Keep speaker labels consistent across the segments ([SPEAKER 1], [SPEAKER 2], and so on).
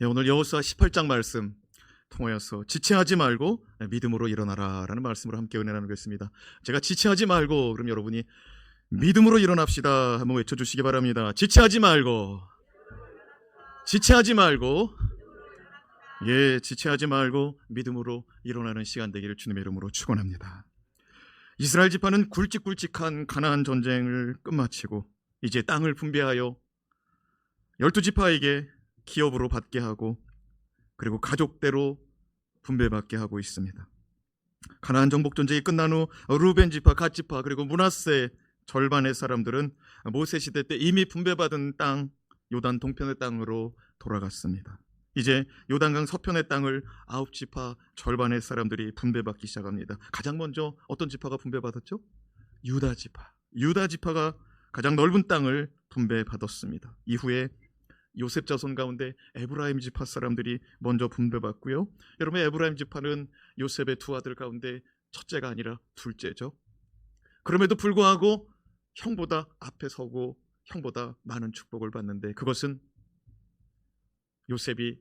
[SPEAKER 1] 오늘 여호수아 18장 말씀 통하여서 지체하지 말고 믿음으로 일어나라 라는 말씀으로 함께 은혜 나누겠습니다. 제가 지체하지 말고, 그럼 여러분이 믿음으로 일어납시다 한번 외쳐주시기 바랍니다. 지체하지 말고, 지체하지 말고, 지체하지 말고 믿음으로 일어나는 시간 되기를 주님의 이름으로 축원합니다. 이스라엘 지파는 굵직굵직한 가나안 전쟁을 끝마치고 이제 땅을 분배하여 12지파에게 기업으로 받게 하고, 그리고 가족대로 분배받게 하고 있습니다. 가나안 정복 전쟁이 끝난 후 루벤 지파, 갓 지파, 그리고 므낫세 절반의 사람들은 모세 시대 때 이미 분배받은 땅, 요단 동편의 땅으로 돌아갔습니다. 이제 요단강 서편의 땅을 9지파 절반의 사람들이 분배받기 시작합니다. 가장 먼저 어떤 지파가 분배받았죠? 유다 지파. 유다 지파가 가장 넓은 땅을 분배받았습니다. 이후에 요셉 자손 가운데 에브라임 지파 사람들이 먼저 분배받고요. 여러분, 에브라임 지파는 요셉의 두 아들 가운데 첫째가 아니라 둘째죠. 그럼에도 불구하고 형보다 앞에 서고 형보다 많은 축복을 받는데, 그것은 요셉이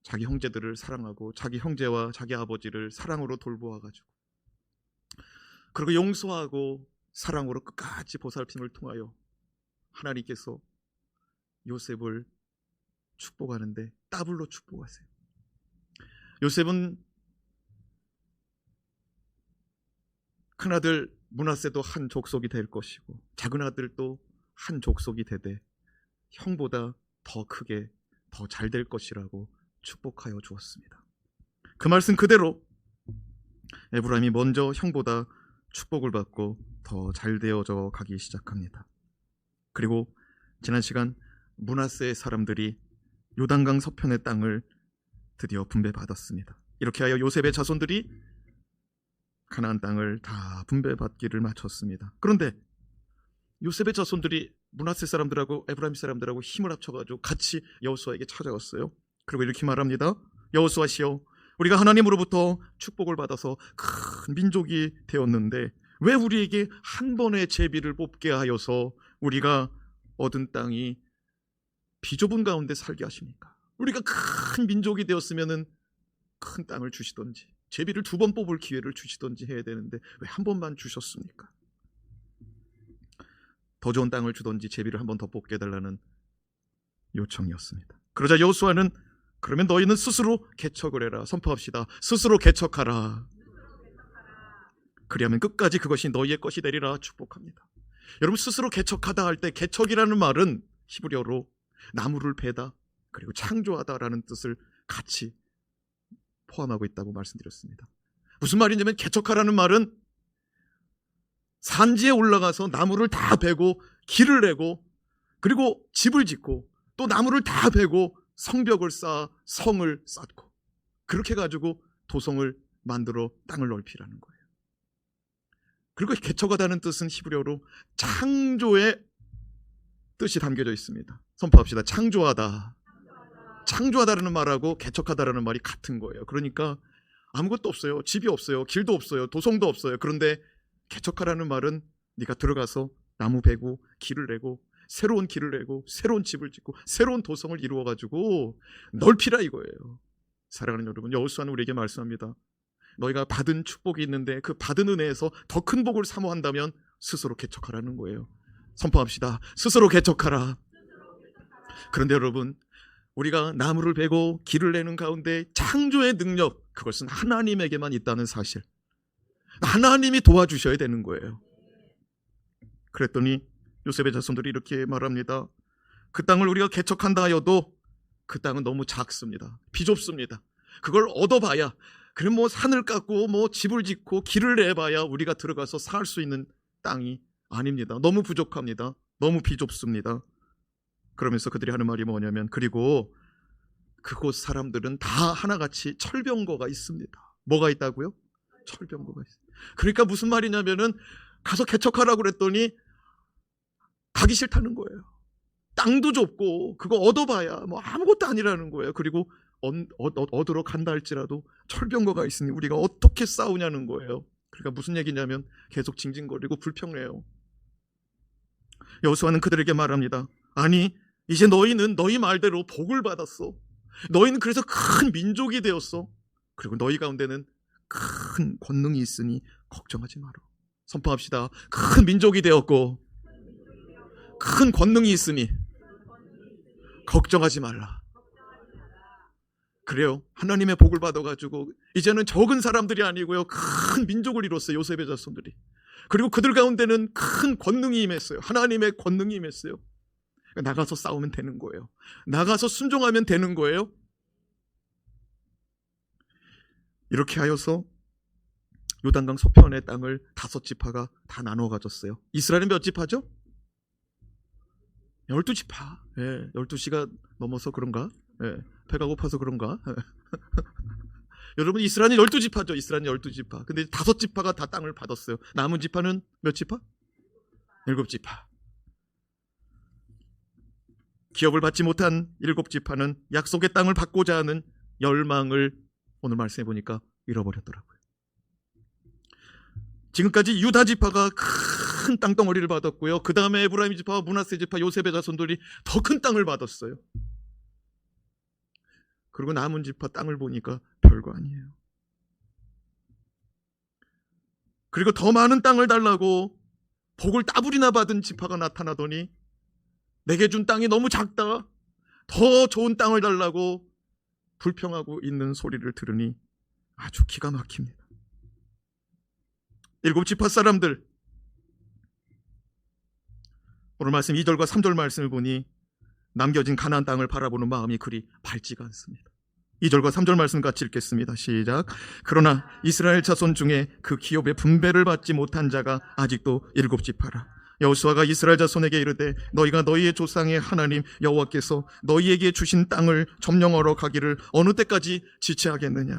[SPEAKER 1] 자기 형제들을 사랑하고 자기 형제와 자기 아버지를 사랑으로 돌보아가지고, 그리고 용서하고 사랑으로 끝까지 보살핌을 통하여 하나님께서 요셉을 축복하는데 더블로 축복하세요. 요셉은 큰아들 므낫세도 한 족속이 될 것이고 작은 아들도 한 족속이 되되 형보다 더 크게 더 잘 될 것이라고 축복하여 주었습니다. 그 말씀 그대로 에브라임이 먼저 형보다 축복을 받고 더 잘 되어져 가기 시작합니다. 그리고 지난 시간 므낫세의 사람들이 요단강 서편의 땅을 드디어 분배받았습니다. 이렇게 하여 요셉의 자손들이 가나안 땅을 다 분배받기를 마쳤습니다. 그런데 요셉의 자손들이 므낫세 사람들하고 에브라임 사람들하고 힘을 합쳐가지고 같이 여호수아에게 찾아왔어요. 그리고 이렇게 말합니다. 여호수아시여, 우리가 하나님으로부터 축복을 받아서 큰 민족이 되었는데 왜 우리에게 한 번의 제비를 뽑게 하여서 우리가 얻은 땅이 비좁은 가운데 살게 하십니까? 우리가 큰 민족이 되었으면 큰 땅을 주시던지 제비를 2번 뽑을 기회를 주시던지 해야 되는데 왜 한 번만 주셨습니까? 더 좋은 땅을 주던지 제비를 한 번 더 뽑게 해달라는 요청이었습니다. 그러자 여호수아는 그러면 너희는 스스로 개척을 해라. 선포합시다. 스스로 개척하라. 그리하면 끝까지 그것이 너희의 것이 되리라. 축복합니다. 여러분, 스스로 개척하다 할 때 개척이라는 말은 히브리어로 나무를 베다 그리고 창조하다라는 뜻을 같이 포함하고 있다고 말씀드렸습니다. 무슨 말이냐면 개척하라는 말은 산지에 올라가서 나무를 다 베고 길을 내고 그리고 집을 짓고 또 나무를 다 베고 성벽을 쌓아 성을 쌓고 그렇게 가지고 도성을 만들어 땅을 넓히라는 거예요. 그리고 개척하다는 뜻은 히브리어로 창조의 뜻이 담겨져 있습니다. 선포합시다. 창조하다. 창조하다라는 말하고 개척하다라는 말이 같은 거예요. 그러니까 아무것도 없어요. 집이 없어요. 길도 없어요. 도성도 없어요. 그런데 개척하라는 말은 네가 들어가서 나무 베고 길을 내고 새로운 길을 내고 새로운 집을 짓고 새로운 도성을 이루어가지고 넓히라 이거예요. 사랑하는 여러분, 여호수아는 우리에게 말씀합니다. 너희가 받은 축복이 있는데 그 받은 은혜에서 더 큰 복을 사모한다면 스스로 개척하라는 거예요. 선포합시다. 스스로 개척하라. 그런데 여러분, 우리가 나무를 베고 길을 내는 가운데 창조의 능력, 그것은 하나님에게만 있다는 사실, 하나님이 도와주셔야 되는 거예요. 그랬더니 요셉의 자손들이 이렇게 말합니다. 그 땅을 우리가 개척한다 하여도 그 땅은 너무 작습니다. 비좁습니다. 그걸 얻어봐야, 그럼 뭐 산을 깎고 뭐 집을 짓고 길을 내봐야 우리가 들어가서 살 수 있는 땅이 아닙니다. 너무 부족합니다. 너무 비좁습니다. 그러면서 그들이 하는 말이 뭐냐면, 그리고 그곳 사람들은 다 하나같이 철병거가 있습니다. 뭐가 있다고요? 철병거가 있습니다. 그러니까 무슨 말이냐면은 가서 개척하라고 그랬더니 가기 싫다는 거예요. 땅도 좁고 그거 얻어봐야 뭐 아무것도 아니라는 거예요. 그리고 얻으러 간다 할지라도 철병거가 있으니 우리가 어떻게 싸우냐는 거예요. 그러니까 무슨 얘기냐면 계속 징징거리고 불평해요. 여호수아는 그들에게 말합니다. 아니, 이제 너희는 너희 말대로 복을 받았어. 너희는 그래서 큰 민족이 되었어. 그리고 너희 가운데는 큰 권능이 있으니 걱정하지 마라. 선포합시다. 큰 민족이 되었고 큰 권능이 있으니 걱정하지 말라. 그래요. 하나님의 복을 받아가지고 이제는 적은 사람들이 아니고요, 큰 민족을 이뤘어요. 요셉의 자손들이. 그리고 그들 가운데는 큰 권능이 임했어요. 하나님의 권능이 임했어요. 나가서 싸우면 되는 거예요. 나가서 순종하면 되는 거예요. 이렇게 하여서 요단강 서편의 땅을 5지파가 다 나눠 가졌어요. 이스라엘은 몇 지파죠? 12지파. 예, 12시가 넘어서 그런가? 예, 배가 고파서 그런가? 여러분, 이스라엘은 12지파죠. 이스라엘은 12지파. 근데 5지파가 다 땅을 받았어요. 남은 지파는 몇 지파? 7지파. 기업을 받지 못한 7지파는 약속의 땅을 받고자 하는 열망을 오늘 말씀해 보니까 잃어버렸더라고요. 지금까지 유다 지파가 큰 땅덩어리를 받았고요, 그 다음에 에브라임 지파와 므낫세 지파, 요셉의 자손들이 더 큰 땅을 받았어요. 그리고 남은 지파 땅을 보니까 별거 아니에요. 그리고 더 많은 땅을 달라고 복을 따블이나 받은 지파가 나타나더니 내게 준 땅이 너무 작다, 더 좋은 땅을 달라고 불평하고 있는 소리를 들으니 아주 기가 막힙니다. 7지파 사람들, 오늘 말씀 2절과 3절 말씀을 보니 남겨진 가나안 땅을 바라보는 마음이 그리 밝지가 않습니다. 2절과 3절 말씀 같이 읽겠습니다. 시작. 그러나 이스라엘 자손 중에 그 기업의 분배를 받지 못한 자가 아직도 7지파라. 여호수아가 이스라엘 자손에게 이르되 너희가 너희의 조상의 하나님 여호와께서 너희에게 주신 땅을 점령하러 가기를 어느 때까지 지체하겠느냐.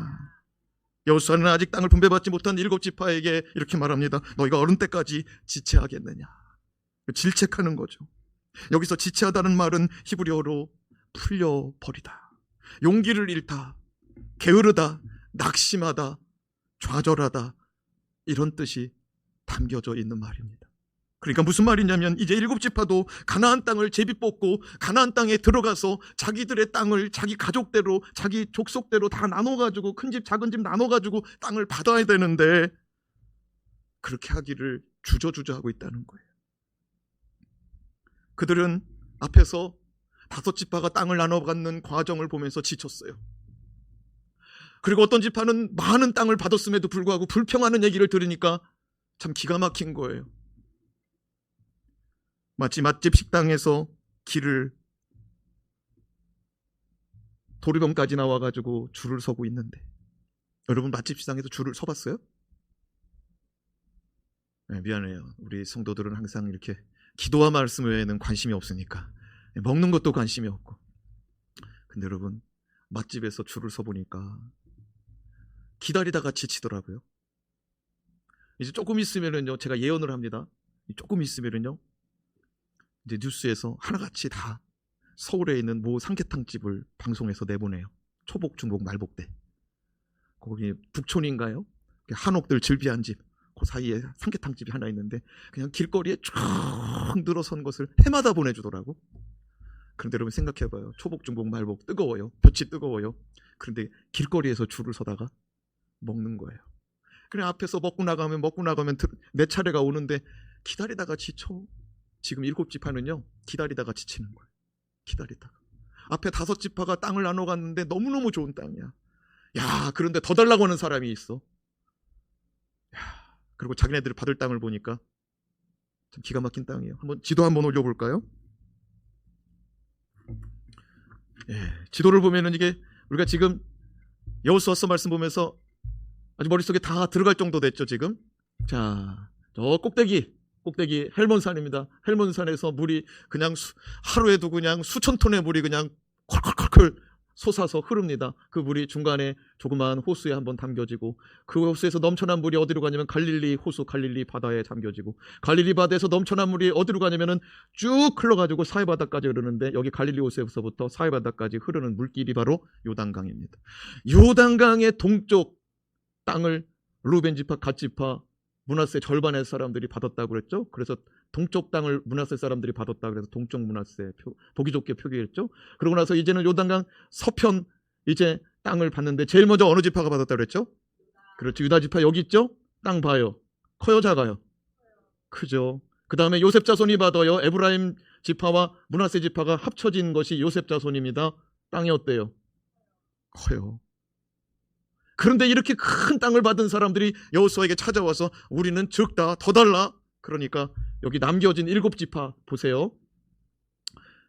[SPEAKER 1] 여호수아는 아직 땅을 분배받지 못한 7지파에게 이렇게 말합니다. 너희가 어느 때까지 지체하겠느냐. 질책하는 거죠. 여기서 지체하다는 말은 히브리어로 풀려버리다, 용기를 잃다, 게으르다, 낙심하다, 좌절하다, 이런 뜻이 담겨져 있는 말입니다. 그러니까 무슨 말이냐면 이제 7지파도 가나안 땅을 제비뽑고 가나안 땅에 들어가서 자기들의 땅을 자기 가족대로, 자기 족속대로 다 나눠가지고, 큰 집 작은 집 나눠가지고 땅을 받아야 되는데 그렇게 하기를 주저주저하고 있다는 거예요. 그들은 앞에서 5지파가 땅을 나눠 갖는 과정을 보면서 지쳤어요. 그리고 어떤 지파는 많은 땅을 받았음에도 불구하고 불평하는 얘기를 들으니까 참 기가 막힌 거예요. 마치 맛집 식당에서 길을 도리병까지 나와가지고 줄을 서고 있는데, 여러분 맛집 식당에서 줄을 서봤어요? 네, 미안해요. 우리 성도들은 항상 이렇게 기도와 말씀 외에는 관심이 없으니까 먹는 것도 관심이 없고. 근데 여러분, 맛집에서 줄을 서보니까 기다리다가 지치더라고요. 이제 조금 있으면은요, 제가 예언을 합니다. 조금 있으면은요, 이제 뉴스에서 하나같이 다 서울에 있는 모 삼계탕집을 방송에서 내보내요. 초복, 중복, 말복 때. 거기 북촌인가요? 한옥들 즐비한 집, 그 사이에 삼계탕집이 하나 있는데 그냥 길거리에 쭉 늘어선 것을 해마다 보내주더라고. 그런데 여러분 생각해봐요. 초복, 중복, 말복 뜨거워요. 볕이 뜨거워요. 그런데 길거리에서 줄을 서다가 먹는 거예요. 그래, 앞에서 먹고 나가면 내 차례가 오는데 기다리다가 지쳐. 지금 7지파는요, 기다리다가 지치는 거예요. 기다리다가. 앞에 5지파가 땅을 나눠 갔는데 너무너무 좋은 땅이야. 야, 그런데 더 달라고 하는 사람이 있어. 야, 그리고 자기네들이 받을 땅을 보니까 참 기가 막힌 땅이에요. 한번 지도 한번 올려볼까요? 예, 지도를 보면은 이게 우리가 지금 여호수아서 말씀 보면서 아주 머릿속에 다 들어갈 정도 됐죠, 지금. 자, 저 꼭대기 헬몬산입니다. 헬몬산에서 물이 그냥 하루에도 그냥 수천 톤의 물이 그냥 콜콜콜콜 솟아서 흐릅니다. 그 물이 중간에 조그마한 호수에 한번 담겨지고, 그 호수에서 넘쳐난 물이 어디로 가냐면 갈릴리 호수, 갈릴리 바다에 담겨지고, 갈릴리 바다에서 넘쳐난 물이 어디로 가냐면은 쭉 흘러가지고 사해바다까지 흐르는데, 여기 갈릴리 호수에서부터 사해바다까지 흐르는 물길이 바로 요단강입니다. 요단강의 동쪽 땅을 루벤 지파, 갓 지파, 므낫세 절반의 사람들이 받았다고 그랬죠. 그래서 동쪽 땅을 므낫세 사람들이 받았다 그래서 동쪽 므낫세 보기 좋게 표기했죠. 그러고 나서 이제는 요단강 서편 이제 땅을 받는데 제일 먼저 어느 지파가 받았다 그랬죠? 그렇죠. 유다 지파 여기 있죠? 땅 봐요. 커요, 작아요? 크죠. 그 다음에 요셉 자손이 받아요. 에브라임 지파와 므낫세 지파가 합쳐진 것이 요셉 자손입니다. 땅이 어때요? 커요. 그런데 이렇게 큰 땅을 받은 사람들이 여호수아에게 찾아와서 우리는 적다, 더 달라. 그러니까 여기 남겨진 7지파 보세요.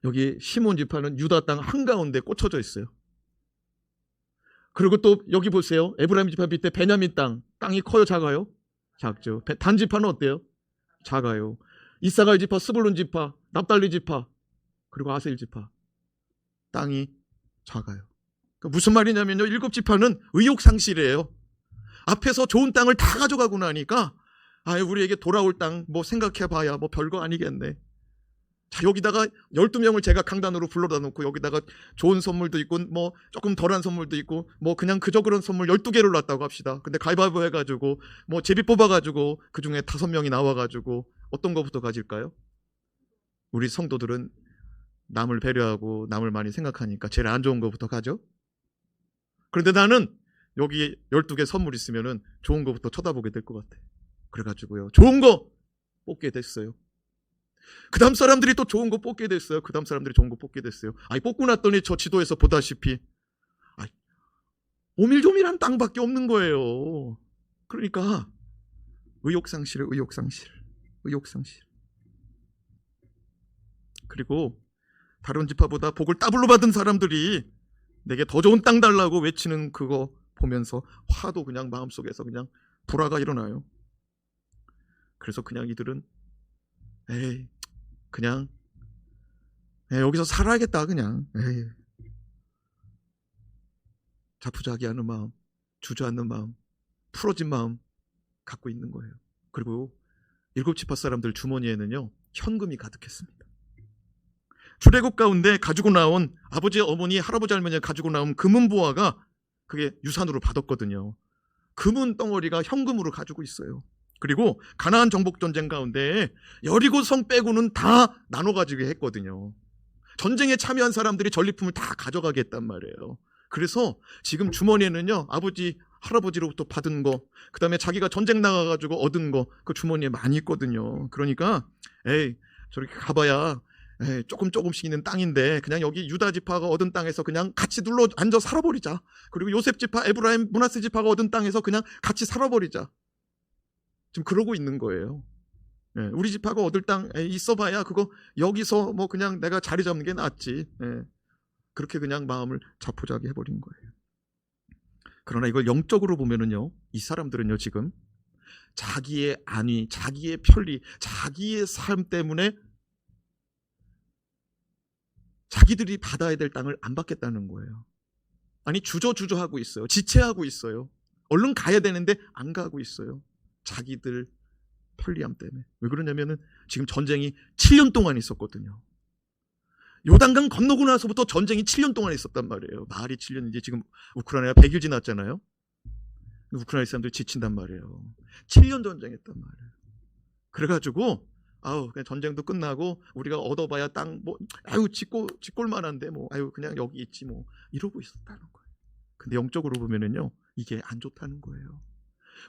[SPEAKER 1] 여기 시몬 지파는 유다 땅 한가운데 꽂혀져 있어요. 그리고 또 여기 보세요. 에브라임 지파 밑에 베냐민 땅이 커요, 작아요? 작죠. 단 지파는 어때요? 작아요. 이사갈 지파, 스불론 지파, 납달리 지파, 그리고 아셀 지파 땅이 작아요. 그러니까 무슨 말이냐면요, 7지파는 의욕상실이에요. 앞에서 좋은 땅을 다 가져가고 나니까 우리에게 돌아올 땅 뭐 생각해봐야 뭐 별거 아니겠네. 자, 여기다가 12명을 제가 강단으로 불러다 놓고 여기다가 좋은 선물도 있고 뭐 조금 덜한 선물도 있고 뭐 그냥 그저 그런 선물 12개를 놨다고 합시다. 근데 가위바위보 해가지고 뭐 제비 뽑아가지고 그 중에 5명이 나와가지고 어떤 거부터 가질까요? 우리 성도들은 남을 배려하고 남을 많이 생각하니까 제일 안 좋은 거부터 가죠. 그런데 나는 여기 12개 선물 있으면은 좋은 거부터 쳐다보게 될 것 같아. 그래가지고요, 좋은 거 뽑게 됐어요. 그 다음 사람들이 또 좋은 거 뽑게 됐어요. 그 다음 사람들이 좋은 거 뽑게 됐어요. 뽑고 났더니 저 지도에서 보다시피 오밀조밀한 땅밖에 없는 거예요. 그러니까 의욕상실. 그리고 다른 지파보다 복을 더블로 받은 사람들이 내게 더 좋은 땅 달라고 외치는 그거 보면서 화도 그냥 마음속에서 그냥 불화가 일어나요. 그래서 그냥 이들은 그냥 여기서 살아야겠다. 그냥 자포자기하는 마음, 주저앉는 마음, 풀어진 마음 갖고 있는 거예요. 그리고 7지파 사람들 주머니에는요, 현금이 가득했습니다. 출애굽 가운데 가지고 나온 아버지, 어머니, 할아버지, 할머니가 가지고 나온 금은보화가 그게 유산으로 받았거든요. 금은 덩어리가 현금으로 가지고 있어요. 그리고 가나안 정복 전쟁 가운데 여리고 성 빼고는 다 나눠 가지게 했거든요. 전쟁에 참여한 사람들이 전리품을 다 가져가게 했단 말이에요. 그래서 지금 주머니에는요, 아버지, 할아버지로부터 받은 거, 그 다음에 자기가 전쟁 나가가지고 얻은 거, 그 주머니에 많이 있거든요. 그러니까 저렇게 가봐야 조금씩 있는 땅인데 그냥 여기 유다 지파가 얻은 땅에서 그냥 같이 눌러 앉아 살아버리자. 그리고 요셉 지파, 에브라임, 므낫세 지파가 얻은 땅에서 그냥 같이 살아버리자. 지금 그러고 있는 거예요. 우리 지파가 얻을 땅 있어봐야 그거 여기서 뭐 그냥 내가 자리 잡는 게 낫지. 그렇게 그냥 마음을 자포자기 해버린 거예요. 그러나 이걸 영적으로 보면은요, 이 사람들은요, 지금 자기의 안위, 자기의 편리, 자기의 삶 때문에 자기들이 받아야 될 땅을 안 받겠다는 거예요. 아니, 주저하고 있어요. 지체하고 있어요. 얼른 가야 되는데 안 가고 있어요. 자기들 편리함 때문에. 왜 그러냐면은 지금 전쟁이 7년 동안 있었거든요. 요단강 건너고 나서부터 전쟁이 7년 동안 있었단 말이에요. 말이 7년인지 지금 우크라이나가 100일 지났잖아요. 우크라이나 사람들이 지친단 말이에요. 7년 전쟁했단 말이에요. 그래가지고 그냥 전쟁도 끝나고 우리가 얻어봐야 땅 짓골만한데 그냥 여기 있지 이러고 있었다는 거예요. 근데 영적으로 보면은요, 이게 안 좋다는 거예요.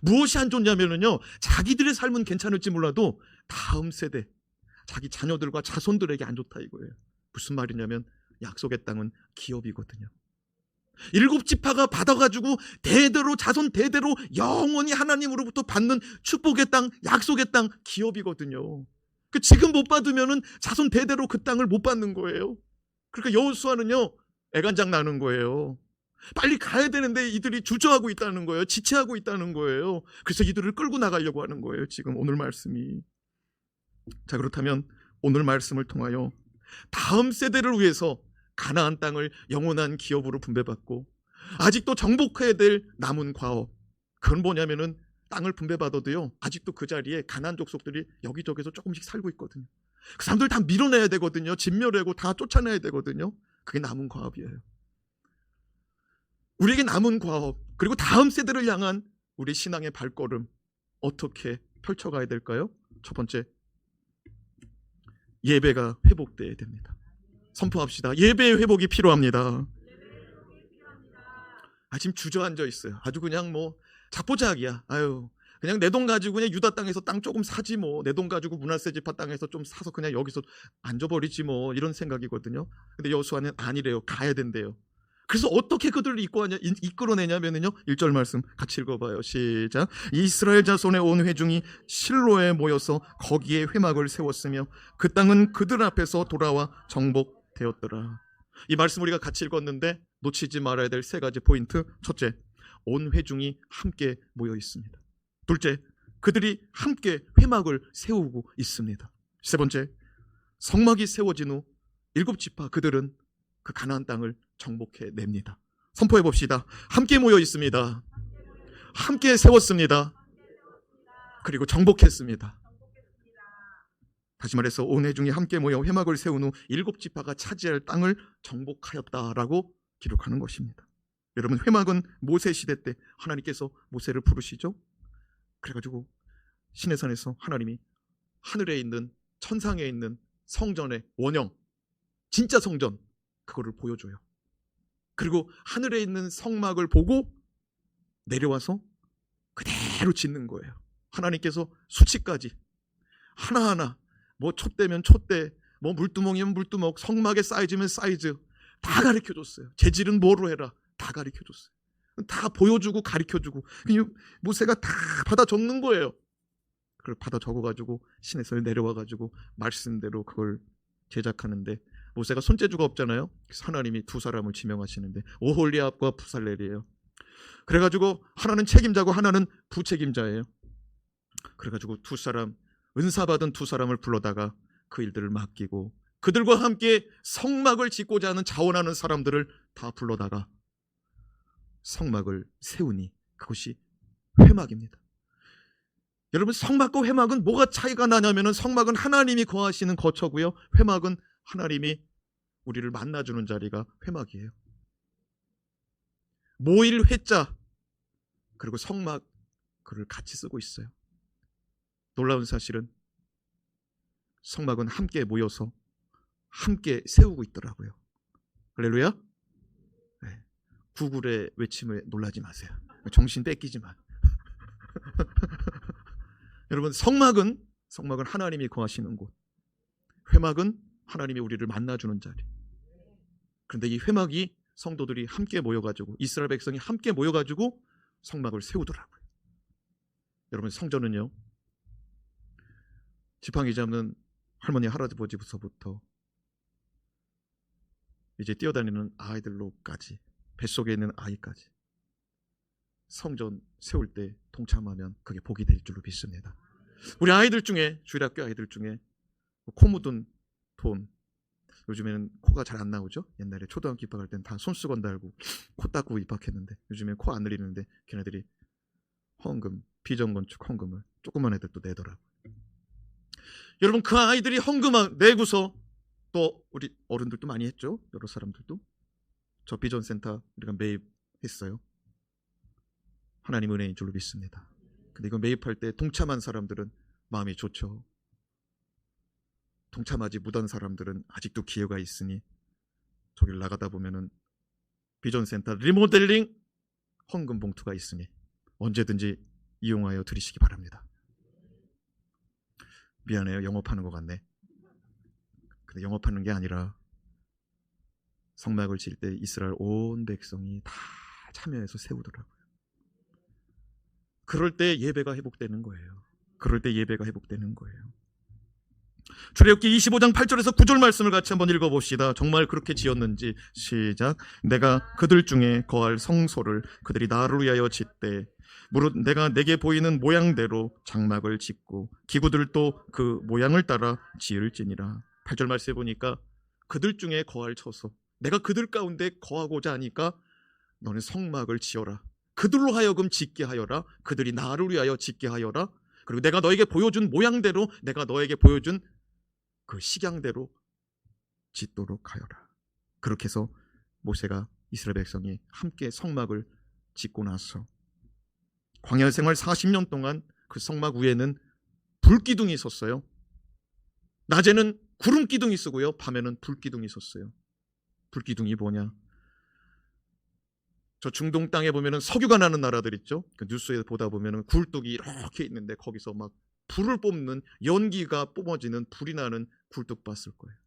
[SPEAKER 1] 무엇이 안 좋냐면은요, 자기들의 삶은 괜찮을지 몰라도 다음 세대, 자기 자녀들과 자손들에게 안 좋다 이거예요. 무슨 말이냐면 약속의 땅은 기업이거든요. 7지파가 받아가지고 대대로, 자손 대대로 영원히 하나님으로부터 받는 축복의 땅, 약속의 땅, 기업이거든요. 지금 못 받으면은 자손 대대로 그 땅을 못 받는 거예요. 그러니까 여호수아는요, 애간장 나는 거예요. 빨리 가야 되는데 이들이 주저하고 있다는 거예요. 지체하고 있다는 거예요. 그래서 이들을 끌고 나가려고 하는 거예요, 지금 오늘 말씀이. 자, 그렇다면 오늘 말씀을 통하여 다음 세대를 위해서 가나안 땅을 영원한 기업으로 분배받고 아직도 정복해야 될 남은 과업, 그건 뭐냐면은 땅을 분배받아도요, 아직도 그 자리에 가나안 족속들이 여기저기서 조금씩 살고 있거든요. 그 사람들 다 밀어내야 되거든요. 진멸하고 다 쫓아내야 되거든요. 그게 남은 과업이에요. 우리에게 남은 과업, 그리고 다음 세대를 향한 우리 신앙의 발걸음, 어떻게 펼쳐가야 될까요? 첫 번째, 예배가 회복돼야 됩니다. 선포합시다. 예배의 회복이 필요합니다. 지금 주저앉아 있어요. 아주 그냥 뭐 자포자기야. 그냥 내 돈 가지고 그냥 유다 땅에서 땅 조금 사지 뭐. 내 돈 가지고 므낫세 지파 땅에서 좀 사서 그냥 여기서 앉아버리지 뭐. 이런 생각이거든요. 근데 여호수아는 아니래요. 가야 된대요. 그래서 어떻게 그들을 이끌어내냐면요. 1절 말씀 같이 읽어봐요. 시작. 이스라엘 자손의 온 회중이 실로에 모여서 거기에 회막을 세웠으며 그 땅은 그들 앞에서 돌아와 정복되었더라. 이 말씀 우리가 같이 읽었는데 놓치지 말아야 될 세 가지 포인트. 첫째, 온 회중이 함께 모여 있습니다. 둘째, 그들이 함께 회막을 세우고 있습니다. 세 번째, 성막이 세워진 후 7지파 그들은 그 가나안 땅을 정복해 냅니다. 선포해 봅시다. 함께 모여 있습니다. 함께 세웠습니다. 그리고 정복했습니다. 다시 말해서 온 회중이 함께 모여 회막을 세운 후 7지파가 차지할 땅을 정복하였다라고 기록하는 것입니다. 여러분, 회막은 모세 시대 때 하나님께서 모세를 부르시죠. 그래가지고 시내산에서 하나님이 하늘에 있는 천상에 있는 성전의 원형, 진짜 성전, 그거를 보여줘요. 그리고 하늘에 있는 성막을 보고 내려와서 그대로 짓는 거예요. 하나님께서 수치까지 하나하나, 뭐 촛대면 촛대, 뭐 물두멍이면 물두멍, 성막의 사이즈면 사이즈 다 가르쳐줬어요. 재질은 뭐로 해라 다 가르쳐줬어요. 다 보여주고 가르쳐주고 모세가 다 받아 적는 거예요. 그걸 받아 적어가지고 시내산에 내려와가지고 말씀대로 그걸 제작하는데 모세가 손재주가 없잖아요. 그래서 하나님이 두 사람을 지명하시는데 오홀리압과 부살렐이에요. 그래가지고 하나는 책임자고 하나는 부책임자예요. 그래가지고 두 사람, 은사 받은 두 사람을 불러다가 그 일들을 맡기고 그들과 함께 성막을 짓고자 하는 자원하는 사람들을 다 불러다가 성막을 세우니 그것이 회막입니다. 여러분, 성막과 회막은 뭐가 차이가 나냐면은 성막은 하나님이 거하시는 거처고요, 회막은 하나님이 우리를 만나주는 자리가 회막이에요. 모일 회자 그리고 성막, 그를 같이 쓰고 있어요. 놀라운 사실은 성막은 함께 모여서 함께 세우고 있더라고요. 할렐루야. 네. 구글의 외침에 놀라지 마세요. 정신 뺏기지만 여러분, 성막은 하나님이 거하시는 곳, 회막은 하나님이 우리를 만나주는 자리. 그런데 이 회막이 성도들이 함께 모여가지고, 이스라엘 백성이 함께 모여가지고 성막을 세우더라고요. 여러분, 성전은요, 지팡이 잡는 할머니 할아버지부터 이제 뛰어다니는 아이들로까지, 뱃속에 있는 아이까지 성전 세울 때 동참하면 그게 복이 될 줄로 믿습니다. 우리 아이들 중에, 주일학교 아이들 중에 코 묻은 돈, 요즘에는 코가 잘 안 나오죠. 옛날에 초등학교 입학할 때는 다 손수건 달고 코 닦고 입학했는데 요즘에 코 안 내리는데 걔네들이 헌금, 비정건축 헌금을 조그만 애들도 내더라고요. 여러분, 그 아이들이 헌금 내고서 또 우리 어른들도 많이 했죠. 여러 사람들도. 저 비전센터 우리가 매입했어요. 하나님 은혜인 줄로 믿습니다. 근데 이거 매입할 때 동참한 사람들은 마음이 좋죠. 동참하지 못한 사람들은 아직도 기회가 있으니 저기를 나가다 보면은 비전센터 리모델링 헌금 봉투가 있으니 언제든지 이용하여 드리시기 바랍니다. 미안해요, 영업하는 것 같네. 근데 영업하는 게 아니라 성막을 질 때 이스라엘 온 백성이 다 참여해서 세우더라고요. 그럴 때 예배가 회복되는 거예요. 그럴 때 예배가 회복되는 거예요. 출애굽기 25장 8절에서 9절 말씀을 같이 한번 읽어봅시다. 정말 그렇게 지었는지. 시작. 내가 그들 중에 거할 성소를 그들이 나를 위하여 짓되 무릇 내가 내게 보이는 모양대로 장막을 짓고 기구들도 그 모양을 따라 지을지니라. 8절 말씀에 보니까 그들 중에 거할 처소, 내가 그들 가운데 거하고자 하니까 너는 성막을 지어라. 그들로 하여금 짓게 하여라. 그들이 나를 위하여 짓게 하여라. 그리고 내가 너에게 보여준 모양대로, 내가 너에게 보여준 그 식양대로 짓도록 하여라. 그렇게 해서 모세가 이스라엘 백성이 함께 성막을 짓고 나서 광야 생활 40년 동안 그 성막 위에는 불기둥이 있었어요. 낮에는 구름 기둥이 있었고요, 밤에는 불 기둥이 있었어요. 불 기둥이 뭐냐? 저 중동 땅에 보면은 석유가 나는 나라들 있죠. 그 뉴스에 보다 보면은 굴뚝이 이렇게 있는데 거기서 막 불을 뿜는, 연기가 뿜어지는, 불이 나는 굴뚝 봤을 거예요.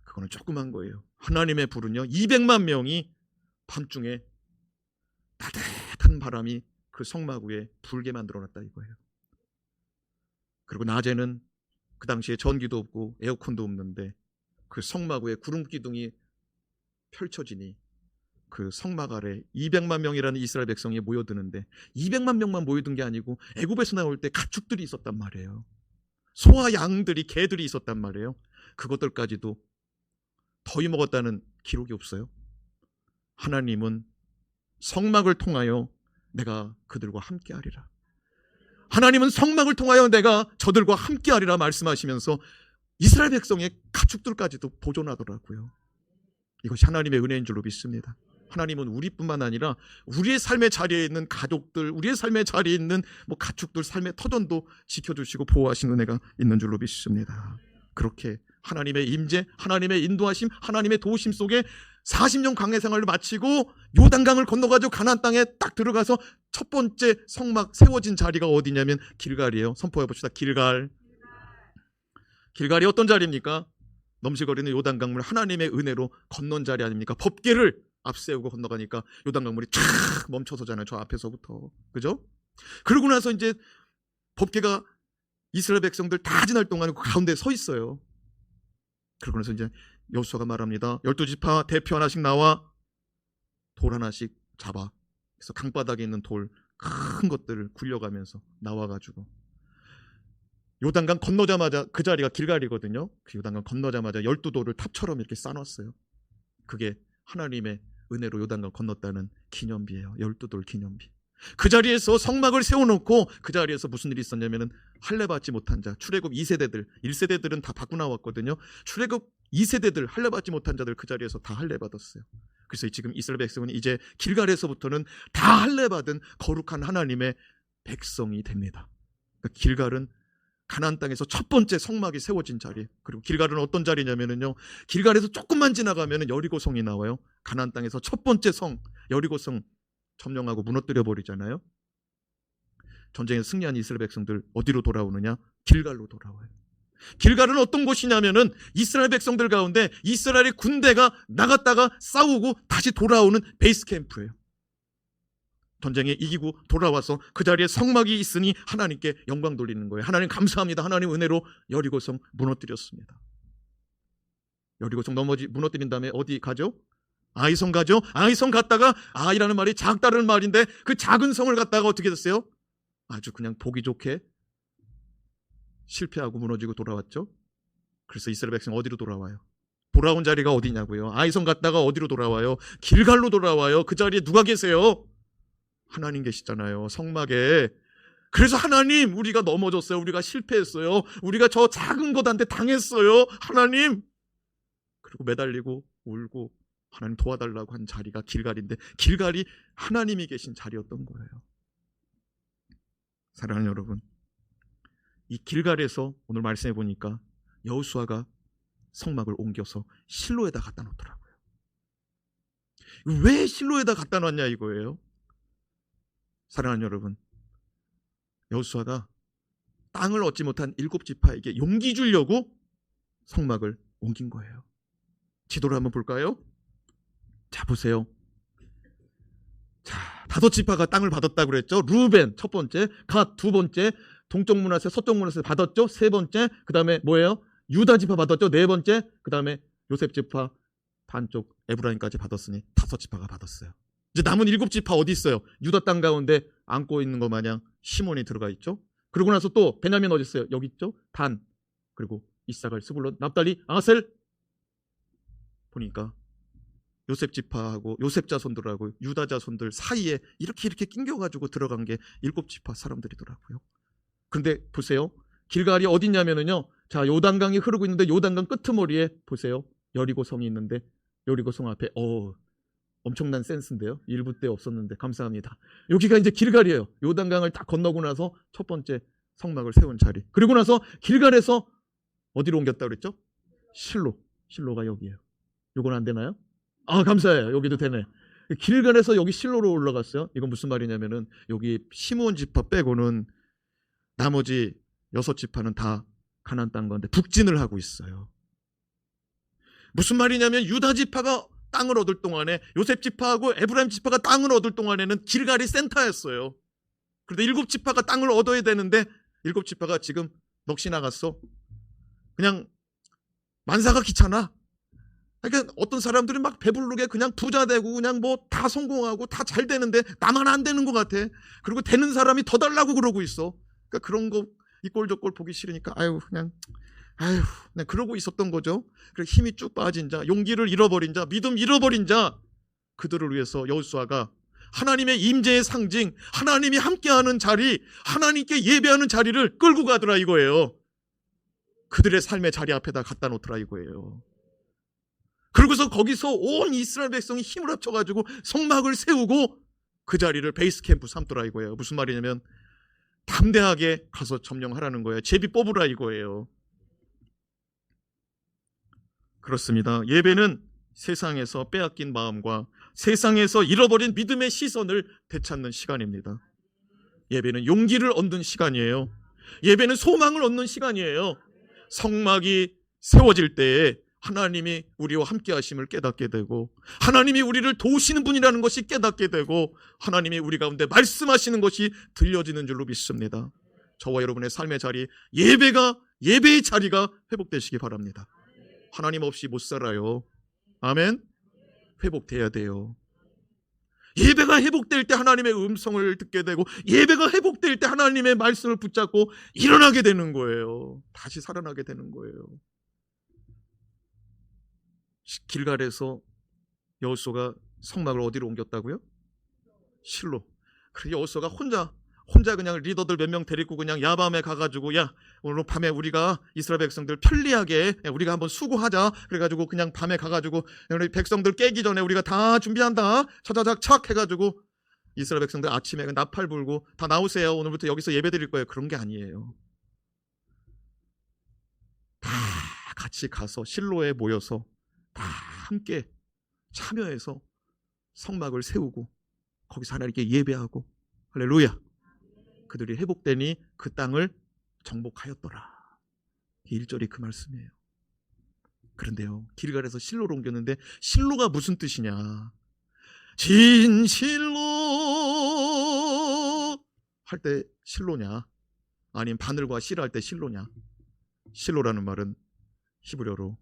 [SPEAKER 1] 그거는 조그만 거예요. 하나님의 불은요, 200만 명이 밤중에 따뜻한 바람이 그 성막 위에 불게 만들어놨다 이거예요. 그리고 낮에는 그 당시에 전기도 없고 에어컨도 없는데 그 성막 위에 구름 기둥이 펼쳐지니 그 성막 아래 200만 명이라는 이스라엘 백성이 모여드는데, 200만 명만 모여든 게 아니고 애굽에서 나올 때 가축들이 있었단 말이에요. 소와 양들이, 개들이 있었단 말이에요. 그것들까지도 더위 먹었다는 기록이 없어요. 하나님은 성막을 통하여 내가 그들과 함께하리라, 하나님은 성막을 통하여 내가 저들과 함께하리라 말씀하시면서 이스라엘 백성의 가축들까지도 보존하더라고요. 이것이 하나님의 은혜인 줄로 믿습니다. 하나님은 우리뿐만 아니라 우리의 삶의 자리에 있는 가족들, 우리의 삶의 자리에 있는 가축들 삶의 터전도 지켜주시고 보호하시는 은혜가 있는 줄로 믿습니다. 그렇게 하나님의 임재, 하나님의 인도하심, 하나님의 도우심 속에 40년 광야 생활을 마치고 요단강을 건너가지고 가나안 땅에 딱 들어가서 첫 번째 성막 세워진 자리가 어디냐면 길갈이에요. 선포해 봅시다. 길갈. 길갈이 어떤 자리입니까? 넘실거리는 요단강물, 하나님의 은혜로 건넌 자리 아닙니까? 법궤를 앞세우고 건너가니까 요단강물이 쫙 멈춰서잖아요. 저 앞에서부터. 그죠? 그러고 나서 이제 법궤가 이스라엘 백성들 다 지날 동안 그 가운데 서 있어요. 그러고 나서 이제 여호수아가 말합니다. 12지파 대표 하나씩 나와 돌 하나씩 잡아. 그래서 강바닥에 있는 돌 큰 것들을 굴려가면서 나와가지고 요단강 건너자마자, 그 자리가 길갈이거든요. 그 요단강 건너자마자 12돌을 탑처럼 이렇게 쌓아놨어요. 그게 하나님의 은혜로 요단강 건넜다는 기념비예요. 12돌 기념비. 그 자리에서 성막을 세워놓고 그 자리에서 무슨 일이 있었냐면은 할례받지 못한 자, 출애굽 2세대들, 1세대들은 다 받고 나왔거든요. 출애굽 2세대들, 할례받지 못한 자들 그 자리에서 다 할례받았어요. 그래서 지금 이스라엘 백성은 이제 길갈에서부터는 다 할례받은 거룩한 하나님의 백성이 됩니다. 그러니까 길갈은 가나안 땅에서 첫 번째 성막이 세워진 자리. 그리고 길갈은 어떤 자리냐면요, 길갈에서 조금만 지나가면 여리고성이 나와요. 가나안 땅에서 첫 번째 성 여리고성 점령하고 무너뜨려 버리잖아요. 전쟁에 승리한 이스라엘 백성들 어디로 돌아오느냐? 길갈로 돌아와요. 길갈은 어떤 곳이냐면은 이스라엘 백성들 가운데 이스라엘의 군대가 나갔다가 싸우고 다시 돌아오는 베이스 캠프예요. 전쟁에 이기고 돌아와서 그 자리에 성막이 있으니 하나님께 영광 돌리는 거예요. 하나님 감사합니다. 하나님 은혜로 여리고성 무너뜨렸습니다. 여리고성 무너뜨린 다음에 어디 가죠? 아이성 가죠. 아이성 갔다가, 아이라는 말이 작다는 말인데 그 작은 성을 갔다가 어떻게 됐어요? 아주 그냥 보기 좋게 실패하고 무너지고 돌아왔죠. 그래서 이스라엘 백성 어디로 돌아와요? 돌아온 자리가 어디냐고요? 아이성 갔다가 어디로 돌아와요? 길갈로 돌아와요. 그 자리에 누가 계세요? 하나님 계시잖아요. 성막에. 그래서 하나님, 우리가 넘어졌어요. 우리가 실패했어요. 우리가 저 작은 것한테 당했어요. 하나님. 그리고 매달리고 울고 하나님 도와달라고 한 자리가 길갈인데, 길갈이 하나님이 계신 자리였던 거예요. 사랑하는 여러분, 이 길갈에서 오늘 말씀해 보니까 여호수아가 성막을 옮겨서 실로에다 갖다 놓더라고요. 왜 실로에다 갖다 놨냐 이거예요. 사랑하는 여러분, 여호수아가 땅을 얻지 못한 7지파에게 용기 주려고 성막을 옮긴 거예요. 지도를 한번 볼까요? 자, 보세요. 자, 5지파가 땅을 받았다고 그랬죠. 루벤 첫 번째, 갓 두 번째, 동쪽 문화세, 서쪽 문화세 받았죠. 세 번째, 그 다음에 뭐예요? 유다 지파 받았죠. 네 번째, 그 다음에 요셉 지파 반쪽 에브라임까지 받았으니 5지파가 받았어요. 이제 남은 7지파 어디 있어요? 유다 땅 가운데 안고 있는 것 마냥 시몬이 들어가 있죠. 그러고 나서 또 베냐민 어디 있어요? 여기 있죠. 단, 그리고 이사갈, 스불론, 납달리, 아셀. 보니까 요셉 지파하고 요셉 자손들하고 유다 자손들 사이에 이렇게 낑겨가지고 들어간 게 7지파 사람들이더라고요. 그런데 보세요. 길갈이 어디냐면은요, 자, 요단강이 흐르고 있는데 요단강 끄트머리에 보세요. 여리고성이 있는데 여리고성 앞에 엄청난 센스인데요. 일부 때 없었는데 감사합니다. 여기가 이제 길갈이에요. 요단강을 딱 건너고 나서 첫 번째 성막을 세운 자리. 그리고 나서 길갈에서 어디로 옮겼다 그랬죠? 실로. 실로가 여기예요. 요건 안 되나요? 아, 감사해요. 여기도 되네. 길갈에서 여기 실로로 올라갔어요. 이건 무슨 말이냐면은 여기 시므온 지파 빼고는 나머지 6지파는 다 가나안 땅 건데 북진을 하고 있어요. 무슨 말이냐면 유다 지파가 땅을 얻을 동안에 요셉 지파하고 에브라임 지파가 땅을 얻을 동안에는 길갈이 센터였어요. 그런데 7지파가 땅을 얻어야 되는데 7지파가 지금 넋이 나갔어. 그냥 만사가 귀찮아. 그러니까 어떤 사람들은 막 배부르게 그냥 부자 되고 그냥 뭐 다 성공하고 다 잘 되는데 나만 안 되는 것 같아. 그리고 되는 사람이 더 달라고 그러고 있어. 그러니까 그런 거 이 꼴 저 꼴 보기 싫으니까 그냥 그러고 있었던 거죠. 그래서 힘이 쭉 빠진 자, 용기를 잃어버린 자, 믿음 잃어버린 자, 그들을 위해서 여호수아가 하나님의 임재의 상징, 하나님이 함께하는 자리, 하나님께 예배하는 자리를 끌고 가더라 이거예요. 그들의 삶의 자리 앞에다 갖다 놓더라 이거예요. 그러고서 거기서 온 이스라엘 백성이 힘을 합쳐가지고 성막을 세우고 그 자리를 베이스 캠프 삼더라 이거예요. 무슨 말이냐면 담대하게 가서 점령하라는 거예요. 제비 뽑으라 이거예요. 그렇습니다. 예배는 세상에서 빼앗긴 마음과 세상에서 잃어버린 믿음의 시선을 되찾는 시간입니다. 예배는 용기를 얻는 시간이에요. 예배는 소망을 얻는 시간이에요. 성막이 세워질 때에 하나님이 우리와 함께 하심을 깨닫게 되고 하나님이 우리를 도우시는 분이라는 것이 깨닫게 되고 하나님이 우리 가운데 말씀하시는 것이 들려지는 줄로 믿습니다. 저와 여러분의 삶의 자리, 예배의 자리가 회복되시기 바랍니다. 하나님 없이 못 살아요. 아멘. 회복돼야 돼요. 예배가 회복될 때 하나님의 음성을 듣게 되고 예배가 회복될 때 하나님의 말씀을 붙잡고 일어나게 되는 거예요. 다시 살아나게 되는 거예요. 길갈에서 여호수아가 성막을 어디로 옮겼다고요? 실로. 그래서 여호수아가 혼자 그냥 리더들 몇 명 데리고 그냥 야밤에 가가지고 야 오늘 밤에 우리가 이스라엘 백성들 편리하게 우리가 한번 수고하자. 그래가지고 그냥 밤에 가가지고 우리 백성들 깨기 전에 우리가 다 준비한다. 차자작 착 해가지고 이스라엘 백성들 아침에 나팔 불고 다 나오세요. 오늘부터 여기서 예배 드릴 거예요. 그런 게 아니에요. 다 같이 가서 실로에 모여서 다 함께 참여해서 성막을 세우고 거기서 하나님께 예배하고 할렐루야. 그들이 회복되니 그 땅을 정복하였더라. 1절이 그 말씀이에요. 그런데요, 길갈에서 실로로 옮겼는데 실로가 무슨 뜻이냐? 진실로 할 때 실로냐? 아니면 바늘과 실을 할 때 실로냐? 실로라는 말은 히브리어로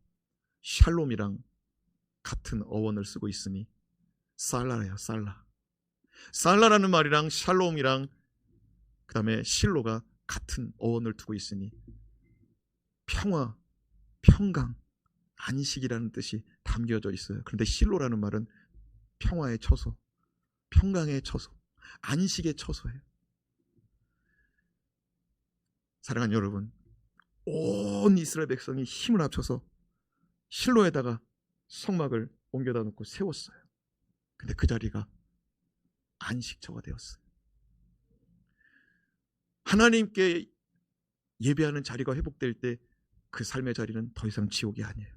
[SPEAKER 1] 샬롬이랑 같은 어원을 쓰고 있으니 살라예요. 살라라는 말이랑 샬롬이랑 그 다음에 실로가 같은 어원을 두고 있으니 평화, 평강, 안식이라는 뜻이 담겨져 있어요. 그런데 실로라는 말은 평화의 처소, 평강의 처소, 안식의 처소예요. 사랑하는 여러분, 온 이스라엘 백성이 힘을 합쳐서 실로에다가 성막을 옮겨다 놓고 세웠어요. 근데 그 자리가 안식처가 되었어요. 하나님께 예배하는 자리가 회복될 때 그 삶의 자리는 더 이상 지옥이 아니에요.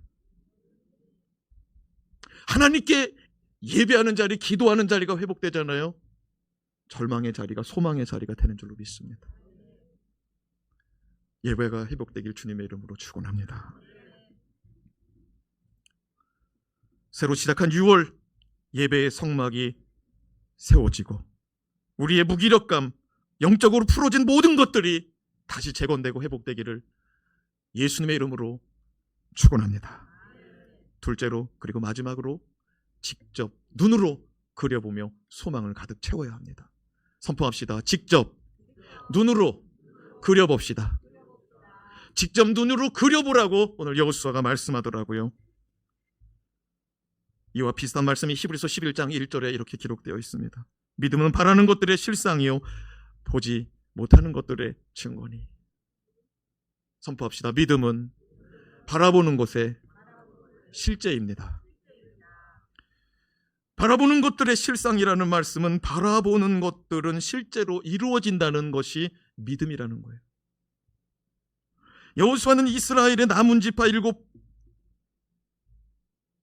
[SPEAKER 1] 하나님께 예배하는 자리, 기도하는 자리가 회복되잖아요. 절망의 자리가 소망의 자리가 되는 줄로 믿습니다. 예배가 회복되길 주님의 이름으로 축원합니다. 새로 시작한 6월 예배의 성막이 세워지고 우리의 무기력감, 영적으로 풀어진 모든 것들이 다시 재건되고 회복되기를 예수님의 이름으로 축원합니다. 둘째로 그리고 마지막으로 직접 눈으로 그려보며 소망을 가득 채워야 합니다. 선포합시다. 직접 눈으로 그려봅시다. 직접 눈으로 그려보라고 오늘 여호수아가 말씀하더라고요. 이와 비슷한 말씀이 히브리서 11장 1절에 이렇게 기록되어 있습니다. 믿음은 바라는 것들의 실상이요 보지 못하는 것들의 증거니. 선포합시다. 믿음은 바라보는 것의 실제입니다. 바라보는 것들의 실상이라는 말씀은 바라보는 것들은 실제로 이루어진다는 것이 믿음이라는 거예요. 여호수아는 이스라엘의 남은 지파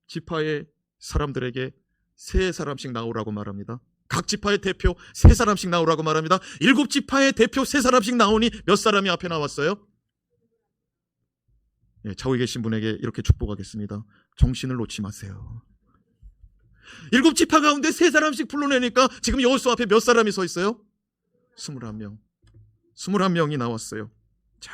[SPEAKER 1] 7지파의 사람들에게 3사람씩 나오라고 말합니다. 각 지파의 대표 3사람씩 나오라고 말합니다. 7지파의 대표 3사람씩 나오니 몇 사람이 앞에 나왔어요? 좌우에 계신 분에게 이렇게 축복하겠습니다. 정신을 놓지 마세요. 7지파 가운데 3사람씩 불러내니까 지금 여호수아 앞에 몇 사람이 서 있어요? 21명. 21명이 나왔어요. 자,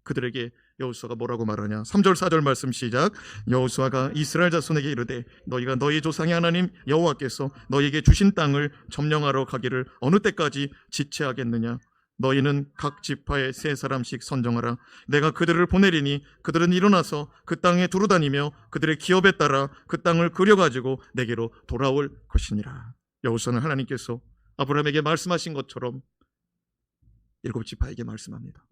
[SPEAKER 1] 그들에게 여호수아가 뭐라고 말하냐? 3절 4절 말씀 시작. 여호수아가 이스라엘 자손에게 이르되 너희가 너희 조상의 하나님 여호와께서 너희에게 주신 땅을 점령하러 가기를 어느 때까지 지체하겠느냐? 너희는 각 지파에 3사람씩 선정하라. 내가 그들을 보내리니 그들은 일어나서 그 땅에 두루다니며 그들의 기업에 따라 그 땅을 그려가지고 내게로 돌아올 것이니라. 여호수아는 하나님께서 아브라함에게 말씀하신 것처럼 7지파에게 말씀합니다.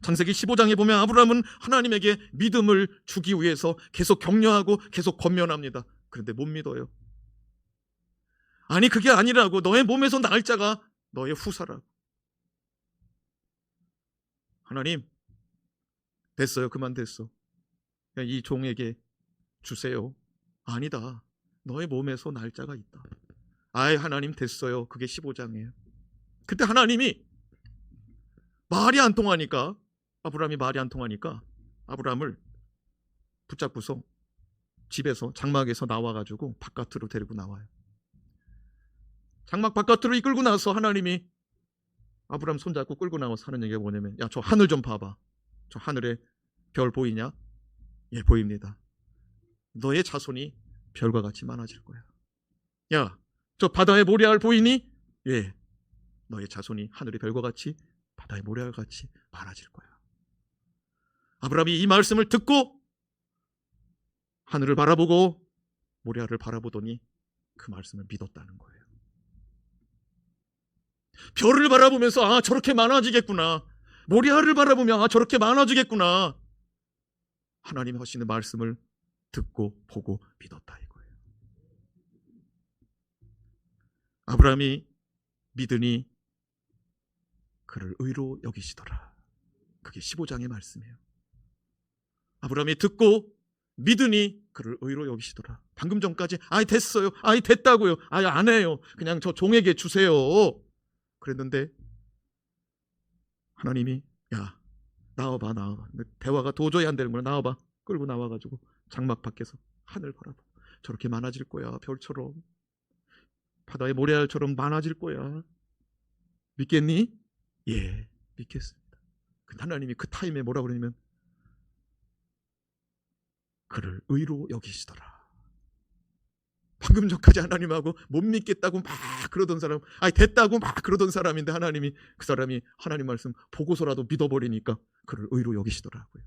[SPEAKER 1] 창세기 15장에 보면 아브라함은 하나님에게 믿음을 주기 위해서 계속 격려하고 계속 권면합니다. 그런데 못 믿어요. 아니 그게 아니라고. 너의 몸에서 날 자가 너의 후사라고. 하나님 됐어요. 그만 됐어. 그냥 이 종에게 주세요. 아니다. 너의 몸에서 날 자가 있다. 아이 하나님 됐어요. 그게 15장이에요. 그때 하나님이 말이 안 통하니까, 아브라함이 말이 안 통하니까 아브라함을 붙잡고서 집에서 장막에서 나와가지고 바깥으로 데리고 나와요. 장막 바깥으로 이끌고 나서 하나님이 아브라함 손잡고 끌고 나와서 하는 얘기가 뭐냐면, 야, 저 하늘 좀 봐봐. 저 하늘에 별 보이냐? 예, 보입니다. 너의 자손이 별과 같이 많아질 거야. 야, 저 바다의 모래알 보이니? 예, 너의 자손이 하늘의 별과 같이 바다의 모래알 같이 많아질 거야. 아브라함이 이 말씀을 듣고 하늘을 바라보고 모래알을 바라보더니 그 말씀을 믿었다는 거예요. 별을 바라보면서 아 저렇게 많아지겠구나. 모래알을 바라보면 아 저렇게 많아지겠구나. 하나님 하시는 말씀을 듣고 보고 믿었다 이거예요. 아브라함이 믿으니 그를 의로 여기시더라. 그게 15장의 말씀이에요. 아브라함이 듣고 믿으니 그를 의로 여기시더라. 방금 전까지 아이 됐어요. 아이 됐다고요. 아이 안 해요. 그냥 저 종에게 주세요. 그랬는데 하나님이 야 나와봐. 대화가 도저히 안 되는구나. 나와봐. 끌고 나와가지고 장막 밖에서 하늘 바라봐. 저렇게 많아질 거야. 별처럼 바다의 모래알처럼 많아질 거야. 믿겠니? 예, 믿겠습니다. 근데 하나님이 그 타임에 뭐라 그러냐면 그를 의로 여기시더라. 방금 전까지 하나님하고 못 믿겠다고 막 그러던 사람, 아니 됐다고 막 그러던 사람인데 하나님이 그 사람이 하나님 말씀 보고서라도 믿어버리니까 그를 의로 여기시더라고요.